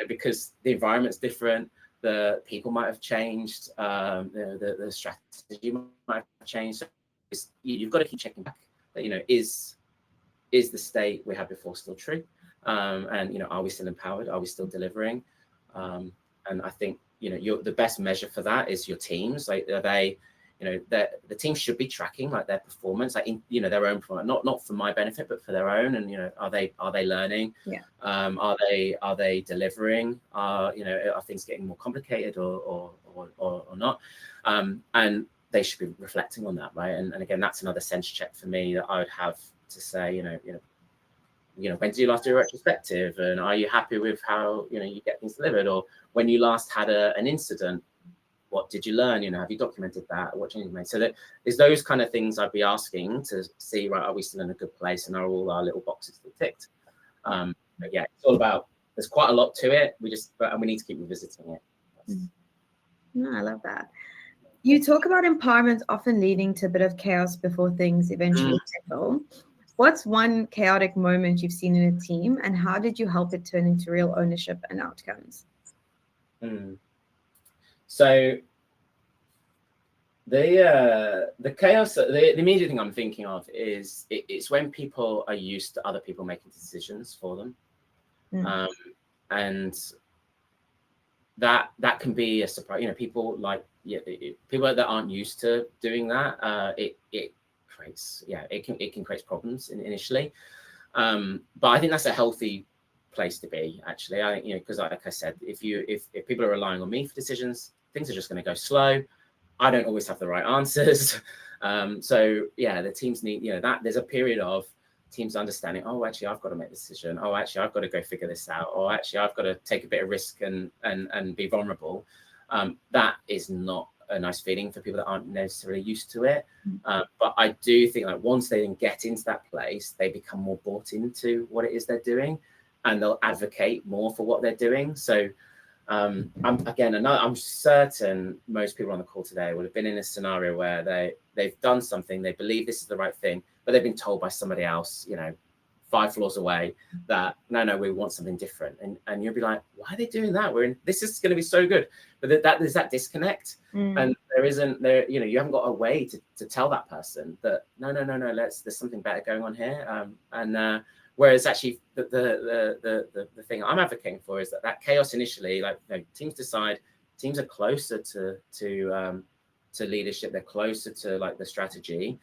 because the environment's different, the people might have changed, the strategy might have changed. So you've got to keep checking back that, is the state we had before still true? And, are we still empowered? Are we still delivering? And I think, the best measure for that is your teams. Like, are they, the team should be tracking like their performance, like their own performance, not for my benefit, but for their own. And are they learning? Yeah. Are they delivering? Are things getting more complicated or not? And they should be reflecting on that, right? And again, that's another sense check for me that I would have to say, when did you last do a retrospective, and are you happy with how you get things delivered, or when you last had an incident, what did you learn? Have you documented that? What changes you made? So that there's those kind of things I'd be asking to see, right, are we still in a good place, and are all our little boxes still ticked? But yeah, it's all about, there's quite a lot to it. And we need to keep revisiting it. No, I love that. You talk about empowerment often leading to a bit of chaos before things eventually settle. What's one chaotic moment you've seen in a team, and how did you help it turn into real ownership and outcomes? So the chaos, the immediate thing I'm thinking of is it's when people are used to other people making decisions for them. And that can be a surprise. People people that aren't used to doing that, it can create problems initially. But I think that's a healthy place to be, actually. I think, because like I said, if people are relying on me for decisions, things are just going to go slow. I don't always have the right answers. So yeah, the teams need, that there's a period of teams understanding, oh, actually, I've got to make a decision. Oh, actually, I've got to go figure this out. Or actually, I've got to take a bit of risk and be vulnerable. That is not a nice feeling for people that aren't necessarily used to it. But I do think once they then get into that place, they become more bought into what it is they're doing, and they'll advocate more for what they're doing. So I'm certain most people on the call today would have been in a scenario where they've done something, they believe this is the right thing, but they've been told by somebody else, 5 floors away, that no, we want something different, and you'll be like, why are they doing that? This is going to be so good, but there's that disconnect, and you haven't got a way to tell that person that no, there's something better going on here, whereas actually the thing I'm advocating for is that chaos initially, teams decide, teams are closer to leadership, they're closer to the strategy,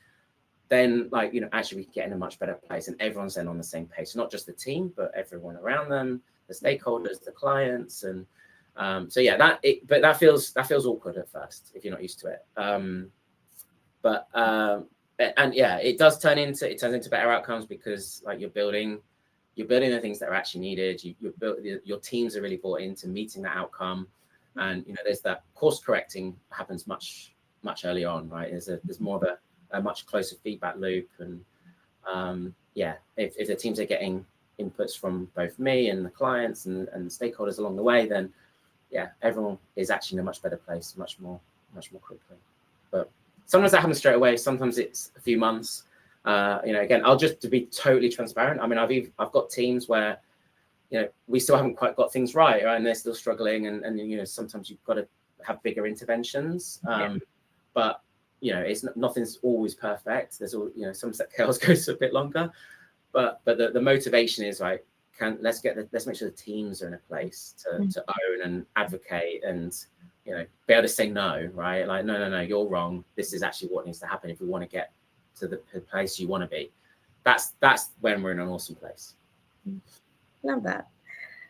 then actually we can get in a much better place, and everyone's then on the same page, not just the team, but everyone around them, the stakeholders, the clients, and but that feels awkward at first if you're not used to it. It turns into better outcomes, because you're building the things that are actually needed. Your teams are really bought into meeting that outcome, and there's that course correcting happens much earlier on, right? There's more of a much closer feedback loop, and if the teams are getting inputs from both me and the clients and the stakeholders along the way, then everyone is actually in a much better place, much more quickly. But sometimes that happens straight away, sometimes it's a few months. Again, I'll just to be totally transparent, I mean, I've got teams where we still haven't quite got things right, and they're still struggling, and sometimes you've got to have bigger interventions, but nothing's always perfect. There's some chaos goes a bit longer, but the motivation is let's make sure the teams are in a place to own and advocate, and be able to say no, right? No, you're wrong. This is actually what needs to happen if we want to get to the place you want to be. That's when we're in an awesome place. Love that.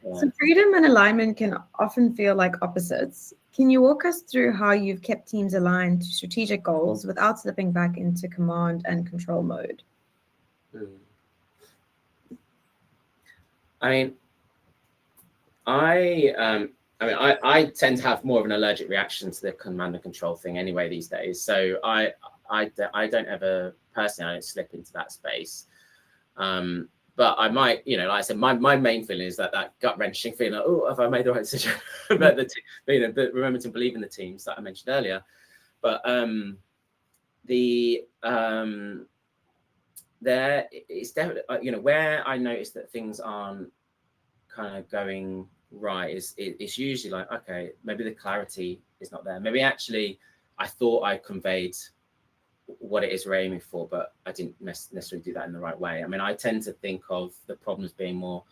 So freedom and alignment can often feel like opposites. Can you walk us through how you've kept teams aligned to strategic goals without slipping back into command and control mode? I tend to have more of an allergic reaction to the command and control thing anyway these days. So I don't ever personally, I don't slip into that space. But I might, like I said, my main feeling is that gut wrenching feeling, oh, have I made the right decision? But but remember to believe in the teams that I mentioned earlier. But there it's definitely, where I notice that things aren't kind of going right it's usually okay, maybe the clarity is not there. Maybe actually I thought I conveyed what it is we're aiming for, but I didn't necessarily do that in the right way. I mean, I tend to think of the problems being more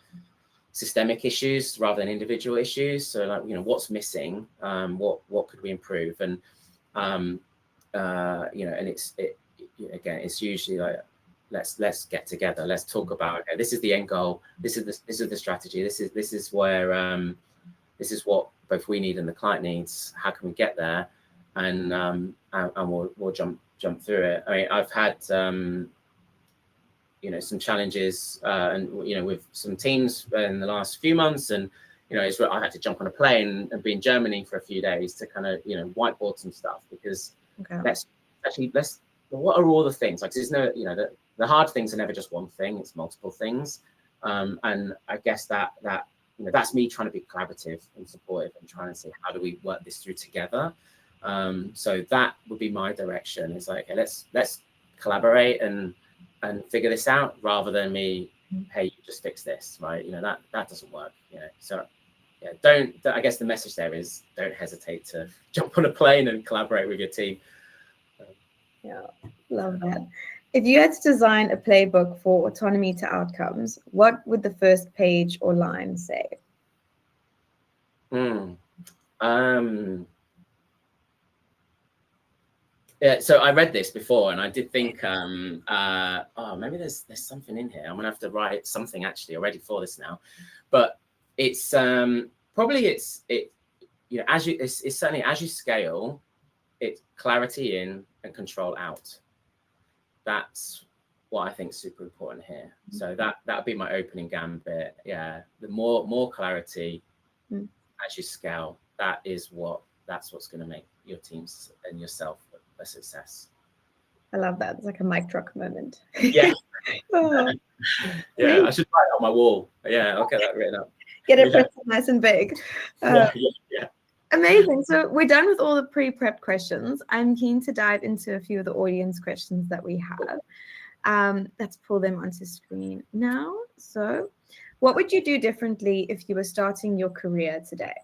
systemic issues rather than individual issues. So what's missing, what could we improve, and and it's usually let's get together, let's talk about, okay, this is the end goal, this is the strategy, this is where this is what both we need and the client needs, how can we get there, and we'll jump through it. I mean, I've had some challenges, and with some teams in the last few months, and I had to jump on a plane and be in Germany for a few days to kind of whiteboard some stuff, because let's what are all the things? Like, there's no the hard things are never just one thing; it's multiple things. And I guess that's me trying to be collaborative and supportive and trying to say, how do we work this through together? So that would be my direction. It's like, okay, let's collaborate and figure this out, rather than me, hey, you just fix this, right? That doesn't work. So yeah, I guess the message there is, don't hesitate to jump on a plane and collaborate with your team. Yeah, love that. If you had to design a playbook for autonomy to outcomes, what would the first page or line say? Yeah, so I read this before, and I did think, maybe there's something in here. I'm gonna have to write something actually already for this now, but it's probably it's certainly as you scale, it's clarity in and control out. That's what I think is super important here. So that would be my opening gambit. Yeah, the more clarity as you scale, that's what's going to make your teams and yourself a success. I love that. It's like a mic drop moment. Yeah. Oh. Yeah, I should write it on my wall. Yeah, I'll get that written up. Get it printed nice and big. Yeah. Amazing. So we're done with all the pre-prepped questions. I'm keen to dive into a few of the audience questions that we have. Let's pull them onto screen now. So what would you do differently if you were starting your career today?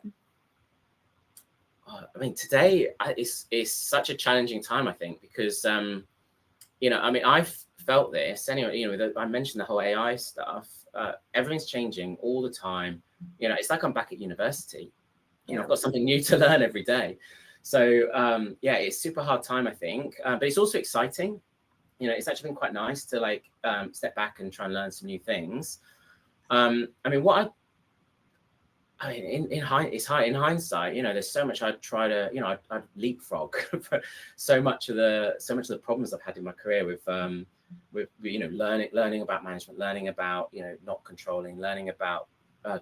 I mean, today is such a challenging time, I think, because, I've felt this anyway, I mentioned the whole AI stuff. Everything's changing all the time. It's like I'm back at university. I've got something new to learn every day. So, it's super hard time, I think, but it's also exciting. It's actually been quite nice to step back and try and learn some new things. In hindsight, there's so much I'd try to, I'd leapfrog so much of the problems I've had in my career with learning about management, learning about, not controlling, learning about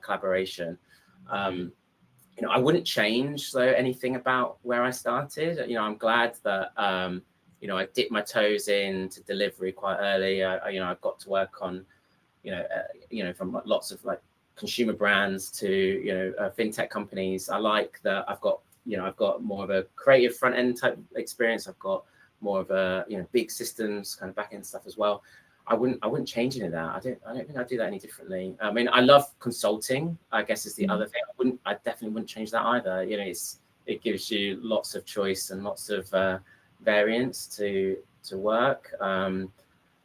collaboration. I wouldn't change anything about where I started. I'm glad that, I dipped my toes into delivery quite early. I got to work on, from lots of consumer brands to fintech companies. I like that I've got more of a creative front end type experience. I've got more of a big systems kind of back end stuff as well. I wouldn't change any of that. I don't think I'd do that any differently. I mean, I love consulting, I guess, is the other thing. I definitely wouldn't change that either. It gives you lots of choice and lots of variance to work. And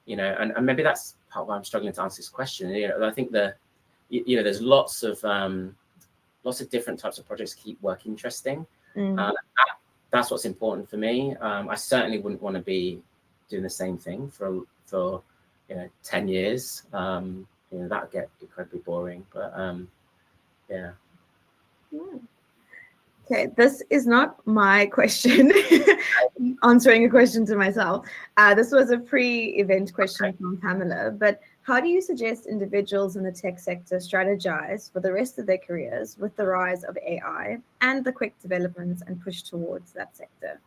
maybe that's part of why I'm struggling to answer this question. I think there's lots of different types of projects keep work interesting. That's what's important for me. I certainly wouldn't want to be doing the same thing for 10 years. That would get incredibly boring. But yeah. Okay, this is not my question. Answering a question to myself. This was a pre-event question from Pamela. But how do you suggest individuals in the tech sector strategize for the rest of their careers with the rise of AI and the quick developments and push towards that sector?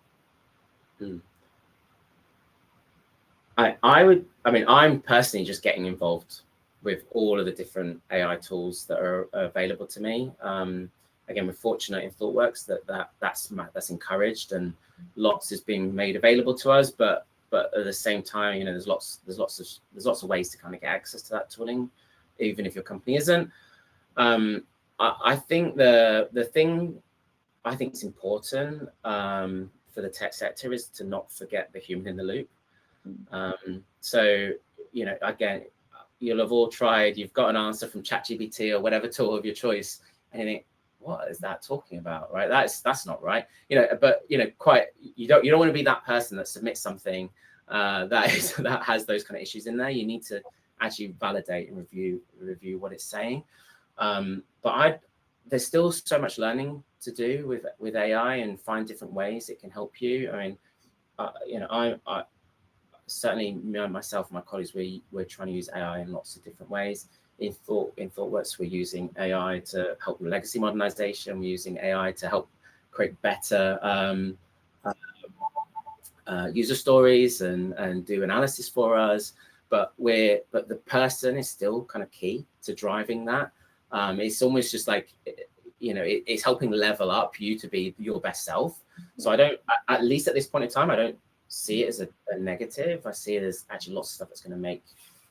I'm personally just getting involved with all of the different AI tools that are available to me. Again, we're fortunate in Thoughtworks that's encouraged and lots is being made available to us. But at the same time, there's lots of ways to kind of get access to that tooling, even if your company isn't. I think the thing I think is important for the tech sector is to not forget the human in the loop. So again, you'll have all tried. You've got an answer from ChatGPT or whatever tool of your choice, and you think, what is that talking about, right? That's not right, but quite you don't want to be that person that submits something that has those kind of issues in there. You need to actually validate and review what it's saying. But there's still so much learning to do with AI and find different ways it can help you. I mean, certainly myself and my colleagues, we're trying to use AI in lots of different ways. In Thoughtworks, we're using AI to help with legacy modernization. We're using AI to help create better user stories and do analysis for us. But the person is still kind of key to driving that. It's almost just like, it's helping level up you to be your best self. So I don't, at least at this point in time, I don't see it as a negative. I see it as actually lots of stuff that's going to make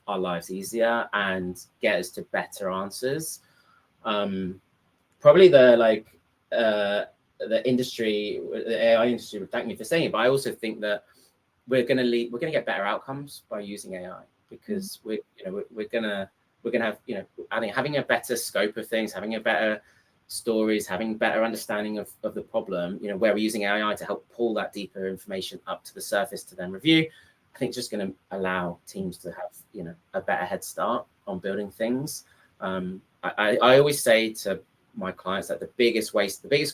our lives easier and get us to better answers. Probably the industry, the AI industry would thank me for saying it, but I also think that we're going to get better outcomes by using AI, because we're going to have, I think having a better scope of things, having a better stories, having better understanding of the problem, where we're using AI to help pull that deeper information up to the surface to then review. I think it's just going to allow teams to have, a better head start on building things. I always say to my clients that the biggest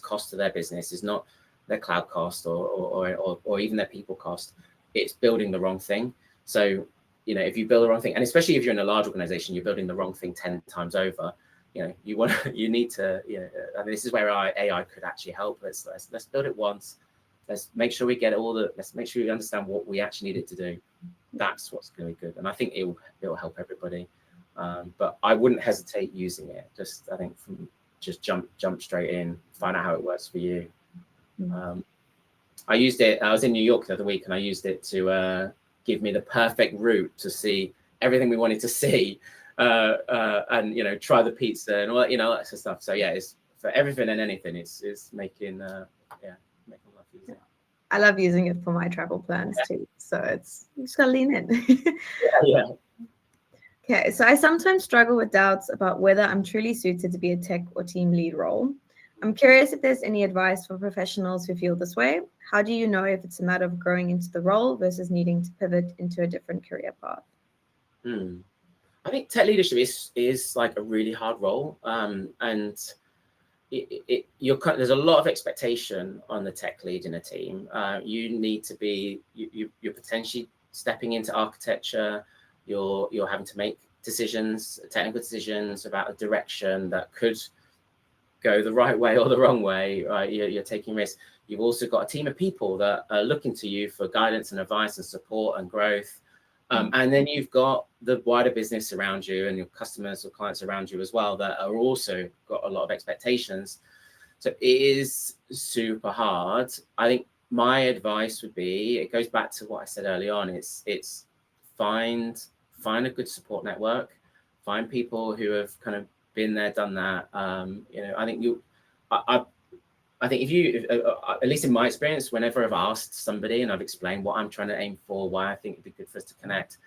cost to their business is not their cloud cost or even their people cost. It's building the wrong thing. So, if you build the wrong thing, and especially if you're in a large organization, you're building the wrong thing 10 times over, you need to, I mean, this is where AI could actually help. Let's build it once. Let's make sure we get let's make sure we understand what we actually need it to do. That's what's going to be good. And I think it will help everybody. But I wouldn't hesitate using it. I think just jump straight in, find out how it works for you. I used it. I was in New York the other week, and I used it to give me the perfect route to see everything we wanted to see, and try the pizza and all that, that sort of stuff. So yeah, it's for everything and anything. It's making life easier. I love using it for my travel plans too. So you just gotta lean in. Yeah. Okay, so I sometimes struggle with doubts about whether I'm truly suited to be a tech or team lead role. I'm curious if there's any advice for professionals who feel this way. How do you know if it's a matter of growing into the role versus needing to pivot into a different career path? I think tech leadership is like a really hard role, and there's a lot of expectation on the tech lead in a team. You need to be you're potentially stepping into architecture. You're having to make technical decisions about a direction that could go the right way or the wrong way. Right? You're taking risks. You've also got a team of people that are looking to you for guidance and advice and support and growth. And then you've got the wider business around you and your customers or clients around you as well that are also got a lot of expectations. So it is super hard. I think my advice would be, it goes back to what I said early on. It's find a good support network, find people who have kind of been there, done that. I think if you, at least in my experience, whenever I've asked somebody and I've explained what I'm trying to aim for, why I think it'd be good for us to connect,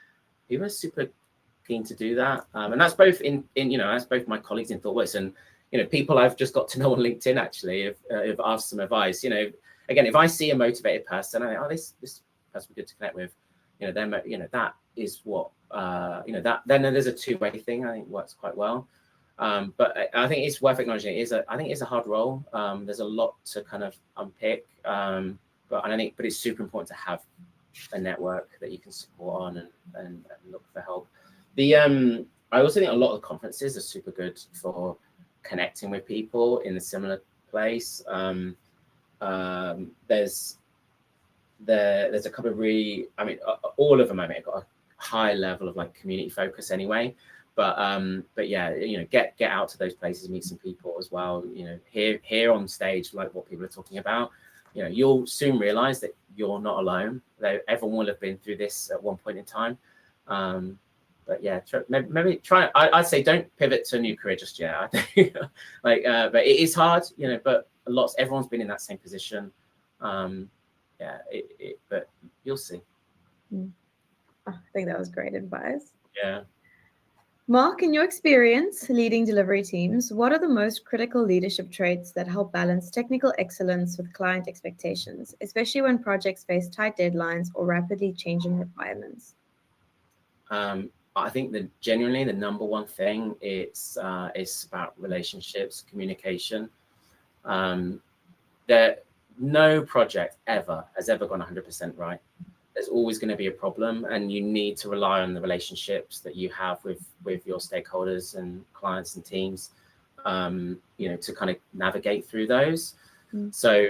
people are super keen to do that. And that's both that's both my colleagues in Thoughtworks and, people I've just got to know on LinkedIn actually have asked some advice. Again, if I see a motivated person, I think, oh, this person would be good to connect with, then, that is what, then there's a two-way thing. I think works quite well. But I think it's worth acknowledging I think it's a hard role. There's a lot to kind of unpick, but it's super important to have a network that you can support on and look for help. I also think a lot of conferences are super good for connecting with people in a similar place. There's a couple of all of them got a high level of like community focus anyway. But yeah, get out to those places, meet some people as well. Hear on stage like what people are talking about. You'll soon realize that you're not alone. Everyone will have been through this at one point in time. But yeah, maybe try. I'd say don't pivot to a new career just yet. I think, but it is hard, But everyone's been in that same position. But you'll see. I think that was great advice. Yeah. Mark, in your experience leading delivery teams, what are the most critical leadership traits that help balance technical excellence with client expectations, especially when projects face tight deadlines or rapidly changing requirements? I think that genuinely the number one thing is about relationships, communication. No project has ever gone 100% right. there's always going to be a problem, and you need to rely on the relationships that you have with your stakeholders and clients and teams, to kind of navigate through those. So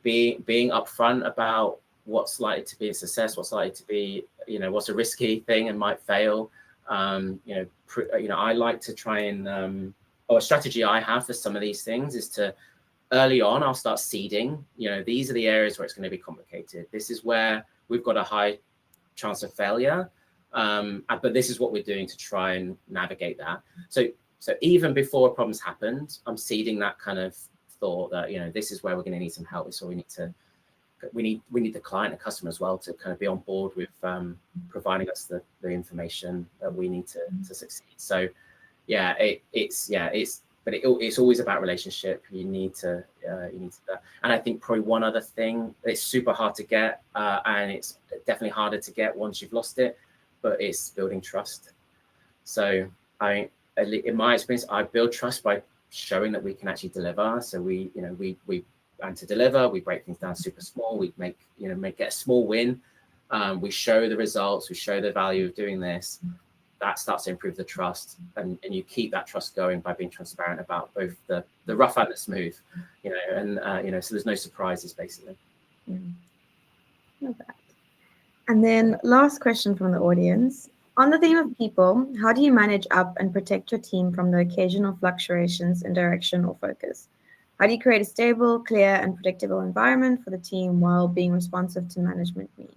being upfront about what's likely to be a success, what's likely to be, what's a risky thing and might fail. I like to try and, or a strategy I have for some of these things is to, early on, I'll start seeding, these are the areas where it's going to be complicated. This is where we've got a high chance of failure. But this is what we're doing to try and navigate that. So even before a problem's happened, I'm seeding that kind of thought that, this is where we're going to need some help. So we need the client and customer as well to kind of be on board with providing us the information that we need to succeed. So it's always about relationship. You need to and I think probably one other thing, it's super hard to get, and it's definitely harder to get once you've lost it, but it's building trust. So in my experience, I build trust by showing that we can actually deliver. So we and to deliver, we break things down super small. We get a small win. We show the results. We show the value of doing this. That starts to improve the trust, and you keep that trust going by being transparent about both the rough and the smooth, so there's no surprises basically. Love that. And then last question from the audience. On the theme of people, how do you manage up and protect your team from the occasional fluctuations in direction or focus? How do you create a stable, clear, and predictable environment for the team while being responsive to management needs?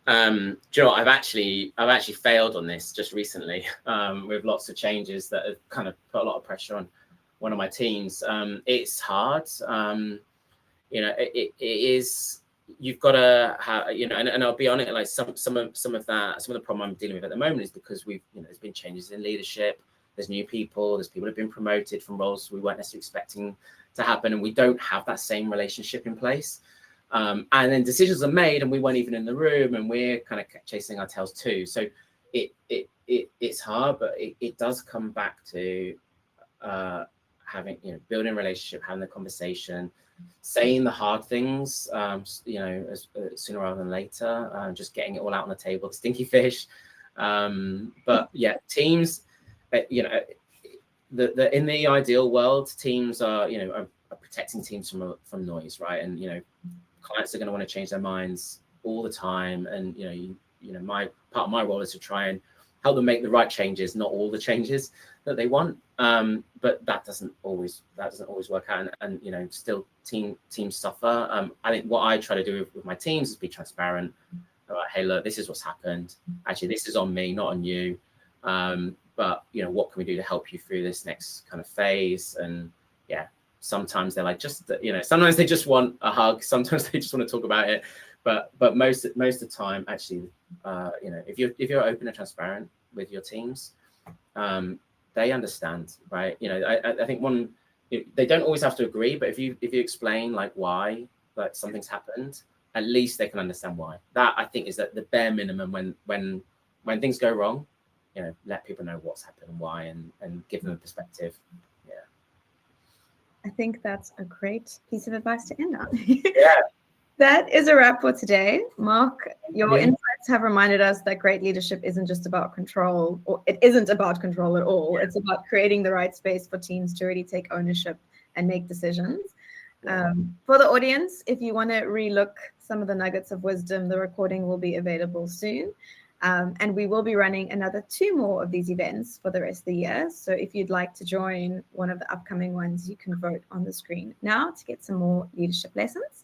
I've actually failed on this just recently, with lots of changes that have kind of put a lot of pressure on one of my teams. It's hard. It is. You've got to have, and I'll be honest, like some of the problem I'm dealing with at the moment is because there's been changes in leadership. There's new people. There's people who've been promoted from roles we weren't necessarily expecting to happen, and we don't have that same relationship in place. And then decisions are made, and we weren't even in the room, and we're kind of chasing our tails too. So it's hard, but it does come back to having, building a relationship, having the conversation, saying the hard things, sooner rather than later, just getting it all out on the table, the stinky fish. But yeah, teams, in the ideal world, teams are protecting teams from noise, right? And clients are going to want to change their minds all the time, and my part of my role is to try and help them make the right changes, not all the changes that they want. But that doesn't always work out, and still teams suffer. I think what I try to do with my teams is be transparent about, hey, look, this is what's happened. Actually, this is on me, not on you. But what can we do to help you through this next kind of phase? And sometimes they're like, sometimes they just want a hug. Sometimes they just want to talk about it. But most of the time, actually, if you're open and transparent with your teams, they understand, right? I think they don't always have to agree, but if you explain like why, like something's happened, at least they can understand why. That, I think, is that the bare minimum when things go wrong, let people know what's happened and why, and give them a perspective. I think that's a great piece of advice to end on. Yeah. That is a wrap for today. Mark, your insights have reminded us that great leadership isn't just about control, or it isn't about control at all. It's about creating the right space for teams to really take ownership and make decisions. For the audience, if you want to relook some of the nuggets of wisdom, the recording will be available soon. And we will be running another 2 more of these events for the rest of the year. So if you'd like to join one of the upcoming ones, you can vote on the screen now to get some more leadership lessons.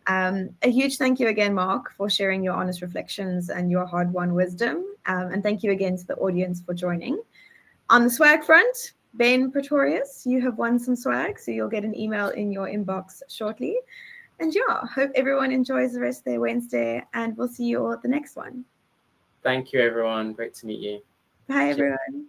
A huge thank you again, Mark, for sharing your honest reflections and your hard-won wisdom. And thank you again to the audience for joining. On the swag front, Ben Pretorius, you have won some swag, so you'll get an email in your inbox shortly. And hope everyone enjoys the rest of their Wednesday, and we'll see you all at the next one. Thank you, everyone. Great to meet you. Bye, everyone.